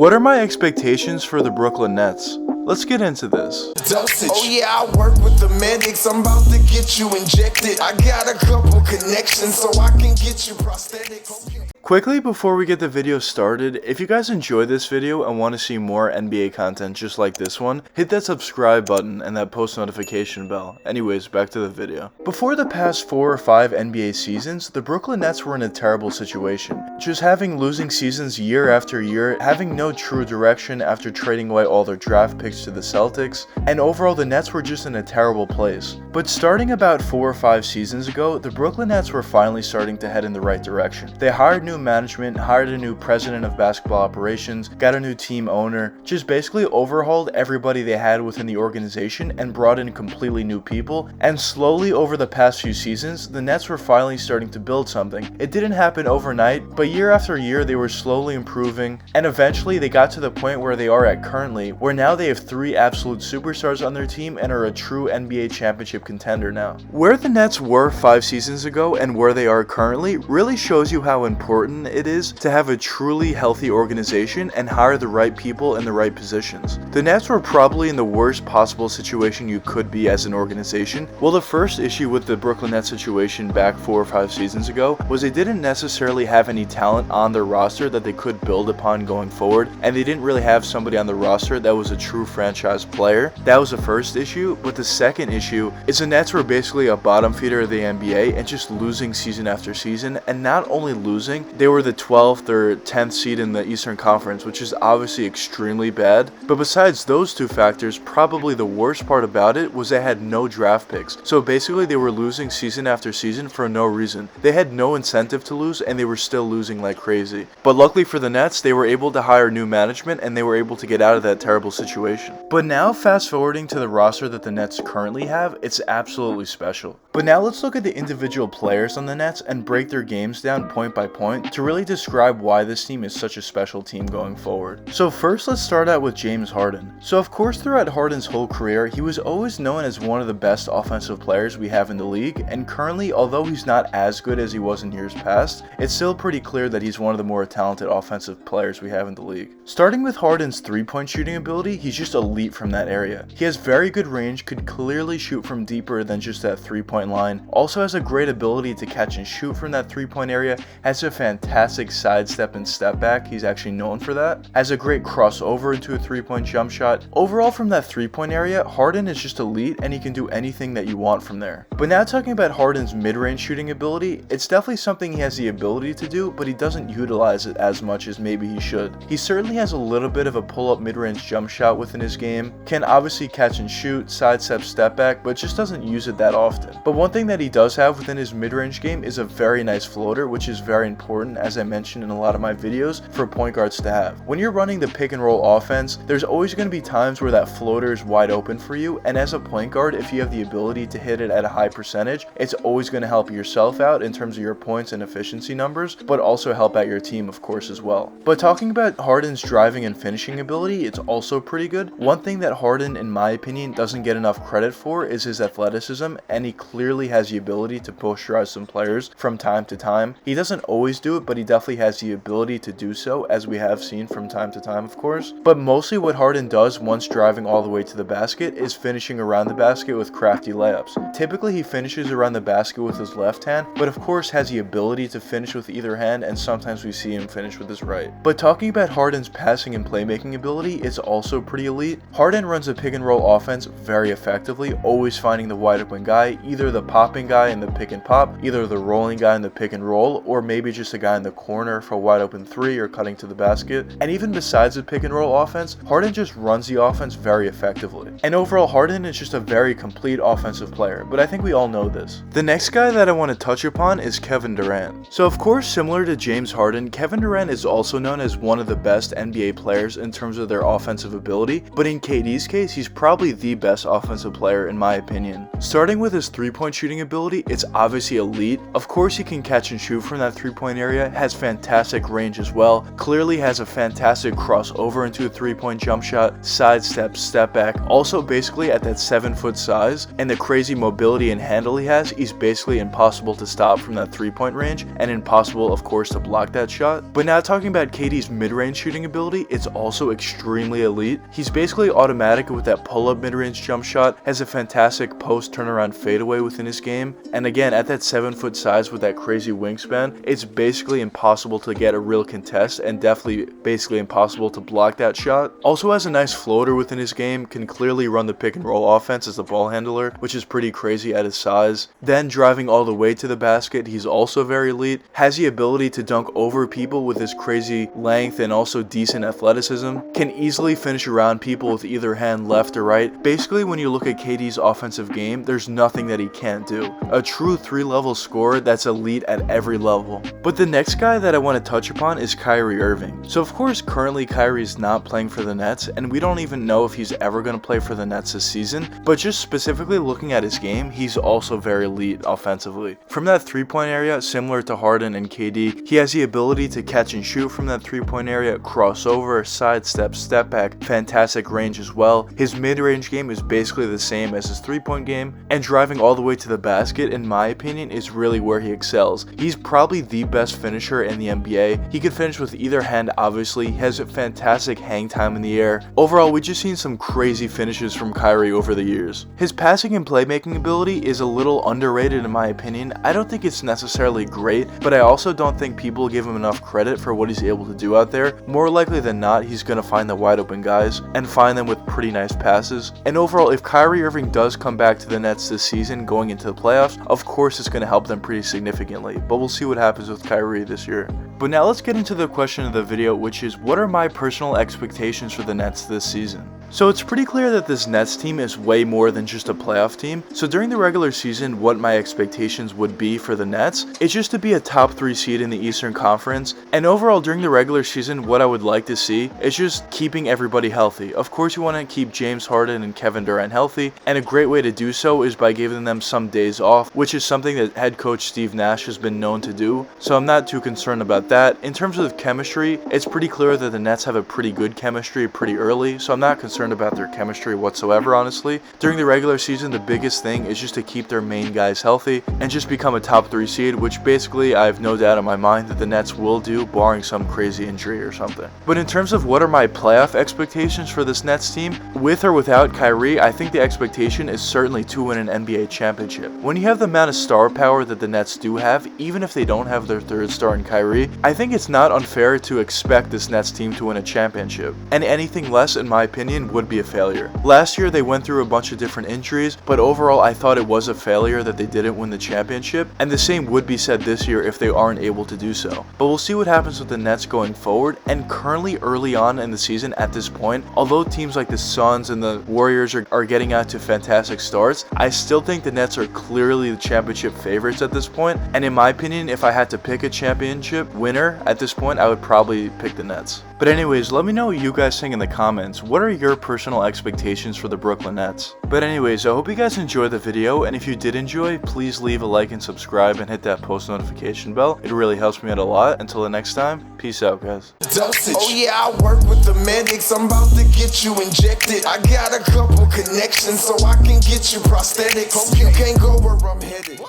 What are my expectations for the Brooklyn Nets? Let's get into this. Oh yeah, I work with the medics. I'm about to get you injected. I got a couple connections so I can get you prosthetics. Quickly before we get the video started, if you guys enjoy this video and want to see more NBA content just like this one, hit that subscribe button and that post notification bell. Anyways, back to the video. Before the past 4 or 5 NBA seasons, the Brooklyn Nets were in a terrible situation. Just having losing seasons year after year, having no true direction after trading away all their draft picks to the Celtics, and overall the Nets were just in a terrible place. But starting about 4 or 5 seasons ago, the Brooklyn Nets were finally starting to head in the right direction. They hired new management, hired a new president of basketball operations, got a new team owner, just basically overhauled everybody they had within the organization and brought in completely new people, and slowly over the past few seasons, the Nets were finally starting to build something. It didn't happen overnight, but year after year they were slowly improving, and eventually they got to the point where they are at currently, where now they have 3 absolute superstars on their team and are a true NBA championship contender now. Where the Nets were 5 seasons ago and where they are currently really shows you how important it is to have a truly healthy organization and hire the right people in the right positions. The Nets were probably in the worst possible situation you could be as an organization. Well, the first issue with the Brooklyn Nets situation back 4 or 5 seasons ago was they didn't necessarily have any talent on their roster that they could build upon going forward, and they didn't really have somebody on the roster that was a true franchise player. That was the first issue, but the second issue is the Nets were basically a bottom feeder of the NBA and just losing season after season, and not only losing, they were the 12th or 10th seed in the Eastern Conference, which is obviously extremely bad. But besides those 2 factors, probably the worst part about it was they had no draft picks. So basically they were losing season after season for no reason. They had no incentive to lose and they were still losing like crazy. But luckily for the Nets, they were able to hire new management and they were able to get out of that terrible situation. But now fast forwarding to the roster that the Nets currently have, it's absolutely special. But now let's look at the individual players on the Nets and break their games down point by point to really describe why this team is such a special team going forward. So first, let's start out with James Harden. So of course throughout Harden's whole career, he was always known as one of the best offensive players we have in the league, and currently, although he's not as good as he was in years past, it's still pretty clear that he's one of the more talented offensive players we have in the league. Starting with Harden's 3-point shooting ability, he's just elite from that area. He has very good range, could clearly shoot from deeper than just that 3-point line, also has a great ability to catch and shoot from that 3-point area, has a fantastic sidestep and step back, he's actually known for that, has a great crossover into a 3-point jump shot. Overall from that 3-point area, Harden is just elite and he can do anything that you want from there. But now talking about Harden's mid-range shooting ability, it's definitely something he has the ability to do, but he doesn't utilize it as much as maybe he should. He certainly has a little bit of a pull-up mid-range jump shot within his game, can obviously catch and shoot, sidestep, step back, but just doesn't use it that often. But one thing that he does have within his mid-range game is a very nice floater, which is very important, as I mentioned in a lot of my videos, for point guards to have. When you're running the pick and roll offense, there's always going to be times where that floater is wide open for you, and as a point guard, if you have the ability to hit it at a high percentage, it's always going to help yourself out in terms of your points and efficiency numbers, but also help out your team of course as well. But talking about Harden's driving and finishing ability, it's also pretty good. One thing that Harden, in my opinion, doesn't get enough credit for is his athleticism, and he clearly has the ability to posterize some players from time to time. He doesn't always do it, but he definitely has the ability to do so, as we have seen from time to time of course. But mostly what Harden does once driving all the way to the basket is finishing around the basket with crafty layups. Typically he finishes around the basket with his left hand, but of course has the ability to finish with either hand, and sometimes we see him finish with his right. But talking about Harden's passing and playmaking ability, it's also pretty elite. Harden runs a pick and roll offense very effectively, always finding the wide open guy, either the popping guy in the pick and pop, either the rolling guy in the pick and roll, or maybe just a guy in the corner for a wide open 3 or cutting to the basket. And even besides the pick and roll offense, Harden just runs the offense very effectively. And overall, Harden is just a very complete offensive player, but I think we all know this. The next guy that I want to touch upon is Kevin Durant. So of course, similar to James Harden, Kevin Durant is also known as one of the best NBA players in terms of their offensive ability, but in KD's case, he's probably the best offensive player in my opinion. Starting with his 3-point shooting ability, it's obviously elite. Of course he can catch and shoot from that 3-point area, area, has fantastic range as well, clearly has a fantastic crossover into a 3-point jump shot, sidestep, step back, also basically at that 7-foot size, and the crazy mobility and handle he has, he's basically impossible to stop from that 3-point range, and impossible of course to block that shot. But now talking about KD's mid-range shooting ability, it's also extremely elite. He's basically automatic with that pull-up mid-range jump shot, has a fantastic post turnaround fadeaway within his game, and again at that 7-foot size with that crazy wingspan, it's basically impossible to get a real contest and definitely basically impossible to block that shot. Also has a nice floater within his game, can clearly run the pick and roll offense as a ball handler, which is pretty crazy at his size. Then driving all the way to the basket, he's also very elite, has the ability to dunk over people with his crazy length and also decent athleticism, can easily finish around people with either hand, left or right. Basically when you look at KD's offensive game, there's nothing that he can't do. A true 3-level scorer that's elite at every level. But the next guy that I want to touch upon is Kyrie Irving. So of course currently Kyrie's not playing for the Nets, and we don't even know if he's ever going to play for the Nets this season, but just specifically looking at his game, he's also very elite offensively. From that 3-point area, similar to Harden and KD, he has the ability to catch and shoot from that 3-point area, crossover, sidestep, step back, fantastic range as well. His mid-range game is basically the same as his 3-point game, and driving all the way to the basket, in my opinion, is really where he excels. He's probably the best finisher in the NBA. He can finish with either hand, obviously. He has a fantastic hang time in the air. Overall, we've just seen some crazy finishes from Kyrie over the years. His passing and playmaking ability is a little underrated in my opinion. I don't think it's necessarily great, but I also don't think people give him enough credit for what he's able to do out there. More likely than not, he's going to find the wide open guys and find them with pretty nice passes. And overall, if Kyrie Irving does come back to the Nets this season going into the playoffs, of course it's going to help them pretty significantly, but we'll see what happens with Kyrie this year. But now let's get into the question of the video, which is what are my personal expectations for the Nets this season? So it's pretty clear that this Nets team is way more than just a playoff team. So during the regular season, what my expectations would be for the Nets is just to be a top 3 seed in the Eastern Conference. And overall during the regular season, what I would like to see is just keeping everybody healthy. Of course you want to keep James Harden and Kevin Durant healthy, and a great way to do so is by giving them some days off, which is something that head coach Steve Nash has been known to do. So I'm not too concerned about that. In terms of chemistry, it's pretty clear that the Nets have a pretty good chemistry pretty early, so I'm not concerned about their chemistry whatsoever, honestly. During the regular season, the biggest thing is just to keep their main guys healthy and just become a top 3 seed, which basically I have no doubt in my mind that the Nets will do, barring some crazy injury or something. But in terms of what are my playoff expectations for this Nets team, with or without Kyrie, I think the expectation is certainly to win an NBA championship. When you have the amount of star power that the Nets do have, even if they don't have their third star in Kyrie, I think it's not unfair to expect this Nets team to win a championship. And anything less, in my opinion, would be a failure. Last year they went through a bunch of different injuries, but overall I thought it was a failure that they didn't win the championship, and the same would be said this year if they aren't able to do so. But we'll see what happens with the Nets going forward, and currently early on in the season at this point, although teams like the Suns and the Warriors are getting out to fantastic starts, I still think the Nets are clearly the championship favorites at this point, and in my opinion, if I had to pick a championship winner at this point, I would probably pick the Nets. But anyways, let me know what you guys think in the comments. What are your personal expectations for the Brooklyn Nets? But anyways, I hope you guys enjoyed the video, and if you did enjoy, please leave a like and subscribe and hit that post notification bell. It really helps me out a lot. Until the next time, peace out, guys. Dosage. Oh yeah, I work with the medics. I'm about to get you injected. I got a couple connections so I can get you prosthetics. Hope you can't go where I'm headed.